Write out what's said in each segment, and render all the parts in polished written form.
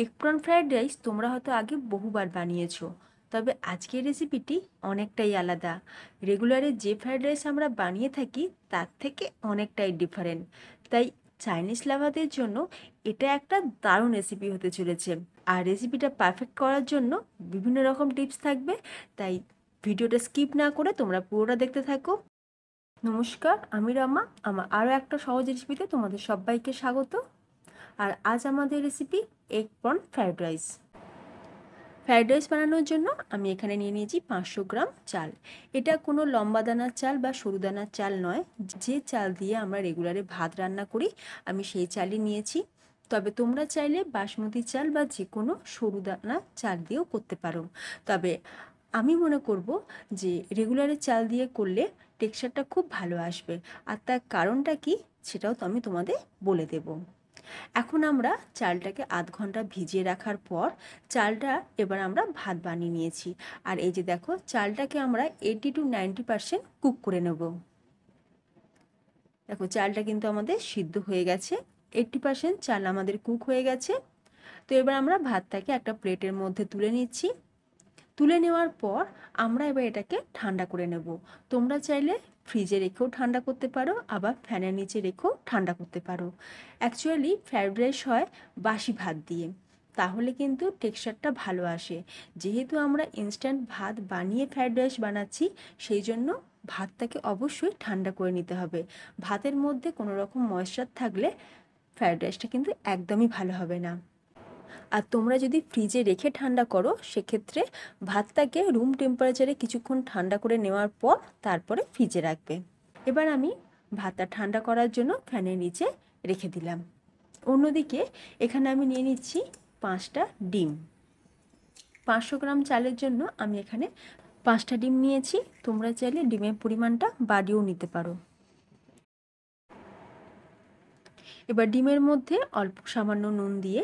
Egg prawn fried rice তোমরা হয়তো আগে বহুবার বানিয়েছো, তবে আজকের রেসিপিটি অনেকটাই আলাদা। রেগুলারে যে ফ্রাইড রাইস আমরা বানিয়ে থাকি তার থেকে অনেকটাই ডিফারেন্ট। তাই চাইনিজ লাভারদের জন্য এটা একটা দারুণ রেসিপি হতে চলেছে। আর রেসিপিটা পারফেক্ট করার জন্য বিভিন্ন রকম টিপস থাকবে, তাই ভিডিওটা স্কিপ না করে তোমরা পুরোটা দেখতে থাকো। নমস্কার, আমি রামা। আমার আরও একটা সহজ রেসিপিতে তোমাদের সবাইকে স্বাগত। আর আজ আমাদের recipe egg prawn fried rice. Fried rice বানানোর জন্য আমি এখানে নিয়ে নিয়েছি 500 গ্রাম চাল। এটা কোনো লম্বা দানার চাল বা সরু দানার চাল নয়, যে চাল দিয়ে আমরা রেগুলারে ভাত রান্না করি আমি সেই চালই নিয়েছি। তবে তোমরা চাইলে বাসমতি চাল বা যে কোনো সরু দানার চাল দিয়েও করতে পারো। তবে আমি মনে করব যে রেগুলারে চাল দিয়ে করলে টেক্সচারটা খুব ভালো আসবে। আর তার কারণটা কি সেটাও তো আমি তোমাদের বলে দেবো। এখন আমরা চালটাকে আধ ঘন্টা ভিজিয়ে রাখার পর চালটা এবার আমরা ভাত বানিয়ে নিয়েছি। আর এই যে দেখো, চালটাকে আমরা 80 to 90% কুক করে নেব। দেখো চালটা কিন্তু আমাদের সিদ্ধ হয়ে গেছে, 80% চাল আমাদের কুক হয়ে গেছে। তো এবার আমরা ভাতটাকে একটা প্লেটের মধ্যে তুলে নিচ্ছি। তুলে নেওয়ার পর আমরা এবার এটাকে ঠান্ডা করে নেব। তোমরা চাইলে ফ্রিজে রেখেও ঠান্ডা করতে পারো, আবার ফ্যানের নিচে রেখেও ঠান্ডা করতে পারো। অ্যাকচুয়ালি ফ্রাইড রাইস হয় বাসি ভাত দিয়ে, তাহলে কিন্তু টেক্সচারটা ভালো আসে। যেহেতু আমরা ইনস্ট্যান্ট ভাত বানিয়ে ফ্রাইড রাইস বানাচ্ছি, সেই জন্য ভাতটাকে অবশ্যই ঠান্ডা করে নিতে হবে। ভাতের মধ্যে কোনো রকম ময়েশ্চার থাকলে ফ্রাইড রাইসটা কিন্তু একদমই ভালো হবে না। আর তোমরা যদি ফ্রিজে রেখে ঠান্ডা করো, সেক্ষেত্রে ভাতটাকে রুম টেম্পারেচারে কিছুক্ষণ ঠান্ডা করে নেওয়ার পর তারপরে ফ্রিজে রাখবে। এবার আমি ভাতটা ঠান্ডা করার জন্য ফ্যানের নিচে রেখে দিলাম। অন্যদিকে এখানে আমি নিয়ে নিচ্ছি 5টা ডিম। 500 গ্রাম চালের জন্য আমি এখানে 5টা ডিম নিয়েছি। তোমরা চাইলে ডিমের পরিমাণটা বাড়িয়েও নিতে পারো। এবার ডিমের মধ্যে অল্প সামান্য নুন দিয়ে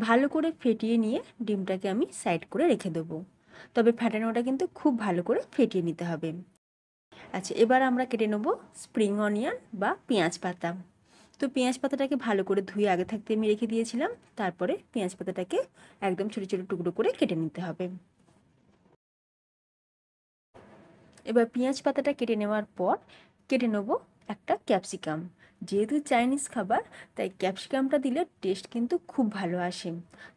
ভালো করে ফেটিয়ে নিয়ে ডিমটাকে আমি সাইড করে রেখে দেবো। তবে ফেটানোটা কিন্তু খুব ভালো করে ফেটিয়ে নিতে হবে। আচ্ছা, এবার আমরা কেটে নেব স্প্রিং অনিয়ন বা পেঁয়াজ পাতা। তো পেঁয়াজ পাতাটাকে ভালো করে ধুয়ে আগে থাকতে আমি রেখে দিয়েছিলাম। তারপরে পেঁয়াজ পাতাটাকে একদম ছোটো ছোটো টুকরো করে কেটে নিতে হবে। এবার পেঁয়াজ পাতাটা কেটে নেওয়ার পর কেটে নেব একটা ক্যাপসিকাম। যেহেতু চাইনিজ খাবার, তাই ক্যাপসিকামটা দিলে টেস্ট কিন্তু খুব ভালো আসে।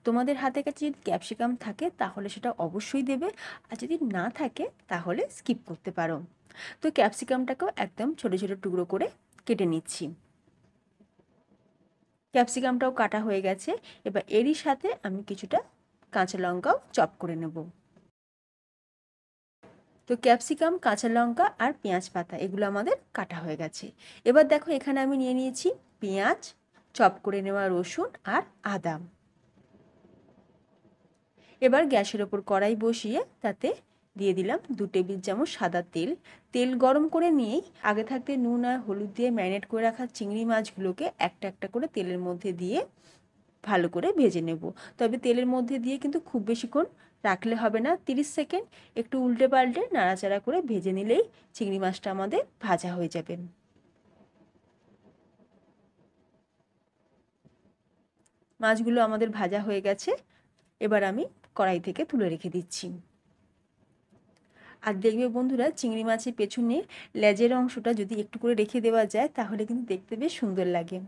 তোমাদের হাতে কাছে যদি ক্যাপসিকাম থাকে তাহলে সেটা অবশ্যই দেবে, আর যদি না থাকে তাহলে স্কিপ করতে পারো। তো ক্যাপসিকামটাকেও একদম ছোটো ছোটো টুকরো করে কেটে নিচ্ছি। ক্যাপসিকামটাও কাটা হয়ে গেছে। এবার এরই সাথে আমি কিছুটা কাঁচা লঙ্কাও চপ করে নেব। তো ক্যাপসিকাম, কাঁচা লঙ্কা আর পেঁয়াজ পাতা এগুলো আমাদের কাটা হয়ে গেছে। এবার দেখো এখানে আমি নিয়ে নিয়েছি পেঁয়াজ, চপ করে নেওয়া রসুন আর আদা। এবার গ্যাসের ওপর কড়াই বসিয়ে তাতে দিয়ে দিলাম 2 টেবিল চামচ সাদা তেল। তেল গরম করে নিয়েই আগে থাকতে নুন আর হলুদ দিয়ে ম্যারিনেট করে রাখা চিংড়ি মাছগুলোকে একটা একটা করে তেলের মধ্যে দিয়ে ভালো করে ভেজে নেব। তবে তেলের মধ্যে দিয়ে কিন্তু খুব বেশিক্ষণ রাখলে হবে না, 30 সেকেন্ড একটু উল্টে পাল্টে নাড়াচাড়া করে ভেজে নিলেই চিংড়ি মাছটা আমাদের ভাজা হয়ে যাবে। মাছগুলো আমাদের ভাজা হয়ে গেছে। এবার আমি কড়াই থেকে তুলে রেখে দিচ্ছি। আর দেখবে বন্ধুরা, চিংড়ি মাছের পেছনে লেজের অংশটা যদি একটু করে রেখে দেওয়া যায় তাহলে কিন্তু দেখতে বেশ সুন্দর লাগে।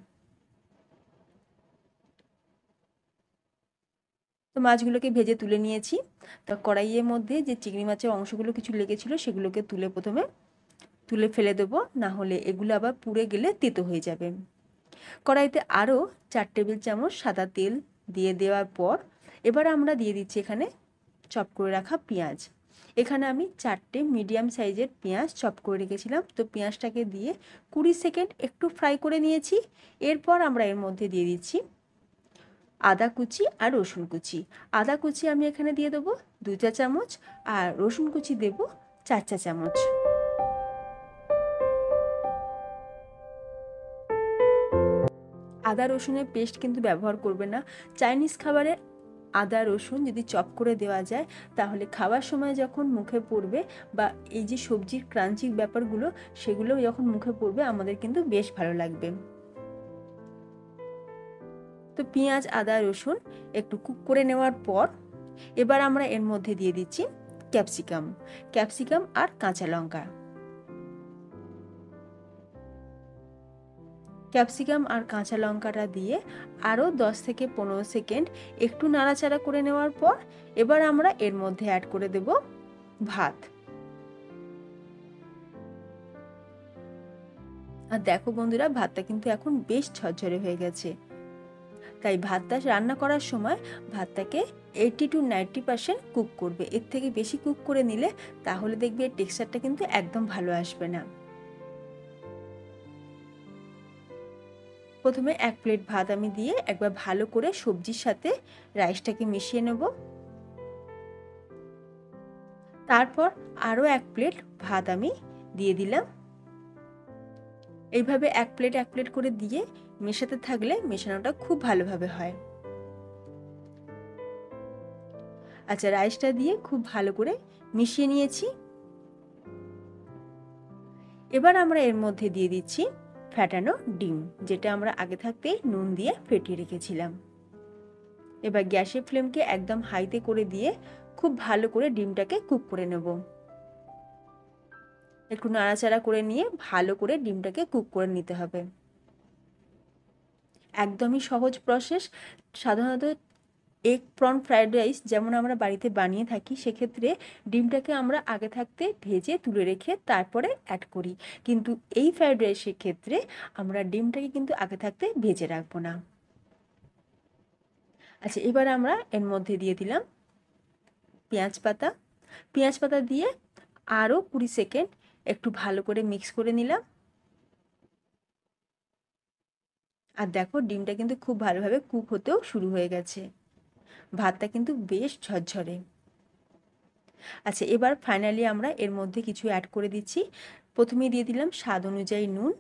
তো মাছগুলোকে ভেজে তুলে নিয়েছি। তো কড়াইয়ের মধ্যে যে চিংড়ি মাছের অংশগুলো কিছু লেগেছিলো সেগুলোকে প্রথমে তুলে ফেলে দেবো, না হলে এগুলো আবার পুড়ে গেলে তেতো হয়ে যাবে। কড়াইতে আরও 4 টেবিল চামচ সাদা তেল দিয়ে দেওয়ার পর এবার আমরা দিয়ে দিচ্ছি এখানে চপ করে রাখা পেঁয়াজ। এখানে আমি 4টে মিডিয়াম সাইজের পেঁয়াজ চপ করে রেখেছিলাম। তো পেঁয়াজটাকে দিয়ে 20 সেকেন্ড একটু ফ্রাই করে নিয়েছি। এরপর আমরা এর মধ্যে দিয়ে দিচ্ছি আদা কুচি আর রসুন কুচি। আদা কুচি আমি এখানে দিয়ে দেবো 2 চা চামচ আর রসুন কুচি দেবো 4 চা চামচ। আদা রসুনের পেস্ট কিন্তু ব্যবহার করবে না। চাইনিজ খাবারে আদা রসুন যদি চপ করে দেওয়া যায় তাহলে খাওয়ার সময় যখন মুখে পড়বে বা এই যে সবজির ক্রাঞ্চি ব্যাপারগুলো সেগুলো যখন মুখে পড়বে আমাদের কিন্তু বেশ ভালো লাগবে। তো পেঁয়াজ, আদা, রসুন একটু কুক করে নেওয়ার পর এবার আমরা এর মধ্যে দিয়ে দিচ্ছি ক্যাপসিকাম আর কাঁচা লঙ্কা। ক্যাপসিকাম আর কাঁচা লঙ্কাটা দিয়ে আরও 10 থেকে 15 সেকেন্ড একটু নাড়াচাড়া করে নেওয়ার পর এবার আমরা এর মধ্যে অ্যাড করে দেব ভাত। আর দেখো বন্ধুরা, ভাতটা কিন্তু এখন বেশ ঝরঝরে হয়ে গেছে। তাই ভাতটা রান্না করার সময় ভাতটাকে 80 to 90% কুক করবে। এর থেকে বেশি কুক করে নিলে তাহলে দেখবে এর টেক্সচারটা কিন্তু একদম ভালো আসবে না। প্রথমে 1 প্লেট ভাত আমি দিয়ে একবার ভালো করে সবজির সাথে রাইসটাকে মিশিয়ে নেব। তারপর আরও 1 প্লেট ভাত আমি দিয়ে দিলাম। এইভাবে 1 প্লেট করে দিয়ে মেশাতে থাকলে মেশানোটা খুব ভালোভাবে হয়। আচ্ছা, রাইসটা দিয়ে খুব ভালো করে মিশিয়ে নিয়েছি। এবার আমরা এর মধ্যে দিয়ে দিচ্ছি ফ্যাটানো ডিম, যেটা আমরা আগে থাকতেই নুন দিয়ে ফেটিয়ে রেখেছিলাম। এবার গ্যাসের ফ্লেমকে একদম হাইতে করে দিয়ে খুব ভালো করে ডিমটাকে কুক করে নেব। একটু নাড়াচাড়া করে নিয়ে ভালো করে ডিমটাকে কুক করে নিতে হবে। একদমই সহজ প্রসেস। সাধারণত এগ প্রন ফ্রাইড রাইস যেমন আমরা বাড়িতে বানিয়ে থাকি, সেক্ষেত্রে ডিমটাকে আমরা আগে থাকতে ভেজে তুলে রেখে তারপরে অ্যাড করি, কিন্তু এই ফ্রাইড রাইসের ক্ষেত্রে আমরা ডিমটাকে কিন্তু আগে থাকতে ভেজে রাখবো না। আচ্ছা, এবার আমরা এর মধ্যে দিয়ে দিলাম পেঁয়াজ পাতা দিয়ে আরও 20 সেকেন্ড একটু ভালো করে মিক্স করে নিলাম। আর দেখো, ডিমটা কিন্তু খুব ভালোভাবে কুক হতেও শুরু হয়ে গেছে। ভাতটা কিন্তু বেশ ঝরঝরে। আচ্ছা, এবার ফাইনালি আমরা এর মধ্যে কিছু অ্যাড করে দিচ্ছি। প্রথমেই দিয়ে দিলাম স্বাদ অনুযায়ী নুন,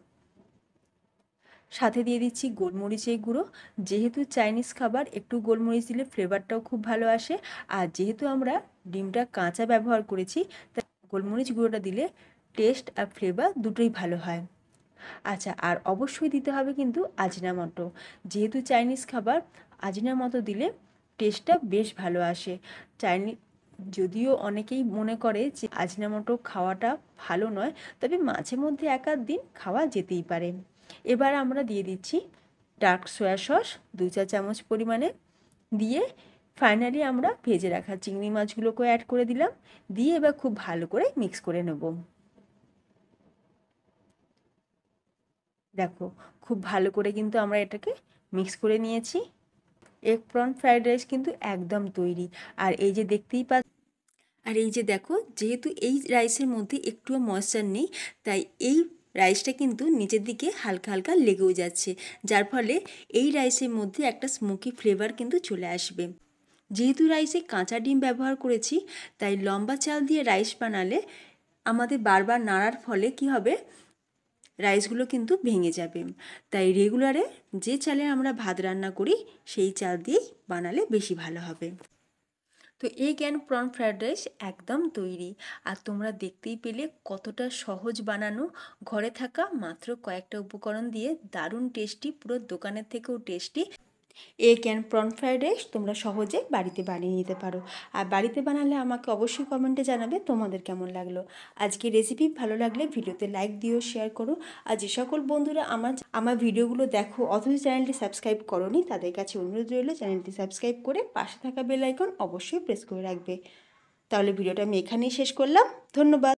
সাথে দিয়ে দিচ্ছি গোলমরিচের গুঁড়ো। যেহেতু চাইনিজ খাবার, একটু গোলমরিচ দিলে ফ্লেভারটাও খুব ভালো আসে। আর যেহেতু আমরা ডিমটা কাঁচা ব্যবহার করেছি, তাই গোলমরিচ গুঁড়োটা দিলে টেস্ট আর ফ্লেভার দুটোই ভালো হয়। আচ্ছা, আর অবশ্যই দিতে হবে কিন্তু আজিনামোটো। যেহেতু চাইনিজ খাবার, আজিনামোটো দিলে টেস্টটা বেশ ভালো আসে। যদিও অনেকেই মনে করে যে আজিনামোটো খাওয়াটা ভালো নয়, তবে মাঝে মধ্যে 1-8 দিন খাওয়া যেতেই পারে। এবার আমরা দিয়ে দিচ্ছি ডার্ক সয়া সস 2 চা চামচ পরিমাণে, দিয়ে ফাইনালি আমরা ভেজে রাখা চিংড়ি মাছগুলোকে অ্যাড করে দিলাম। দিয়ে এবার খুব ভালো করে মিক্স করে নেব। দেখো, খুব ভালো করে কিন্তু আমরা এটাকে মিক্স করে নিয়েছি। এগ প্রন ফ্রাইড রাইস কিন্তু একদম তৈরি। আর এই যে দেখতেই আর এই যে দেখো, যেহেতু এই রাইসের মধ্যে একটুও ময়েশ্চার নেই, তাই এই রাইসটা কিন্তু নিচের দিকে হালকা হালকা লেগেও যাচ্ছে, যার ফলে এই রাইসের মধ্যে একটা স্মোকি ফ্লেভার কিন্তু চলে আসবে। যেহেতু রাইসে কাঁচা ডিম ব্যবহার করেছি, তাই লম্বা চাল দিয়ে রাইস বানালে আমাদের বারবার নাড়ার ফলে কি হবে, রাইসগুলো কিন্তু ভেঙে যাবে। তাই রেগুলারে যে চালে আমরা ভাত রান্না করি সেই চাল দিয়েই বানালে বেশি ভালো হবে। তো egg and prawn fried rice একদম তৈরি। আর তোমরা দেখতেই পেলে কতটা সহজ বানানো, ঘরে থাকা মাত্র কয়েকটা উপকরণ দিয়ে দারুণ টেস্টি, পুরো দোকানের থেকেও tasty egg and prawn fried rice তোমরা সহজে বাড়িতে বানিয়ে নিতে পারো। আর বাড়িতে বানালে আমাকে অবশ্যই কমেন্টে জানাবে তোমাদের কেমন লাগলো। আজকে রেসিপি ভালো লাগলে ভিডিওতে লাইক দিও, শেয়ার করো। আর যে সকল বন্ধুরা আমার ভিডিওগুলো দেখো অথচ চ্যানেলটি সাবস্ক্রাইব করোনি, তাদের কাছে অনুরোধ রইল চ্যানেলটি সাবস্ক্রাইব করে পাশে থাকা বেল আইকন অবশ্যই প্রেস করে রাখবে। তাহলে ভিডিওটা আমি এখানেই শেষ করলাম। ধন্যবাদ।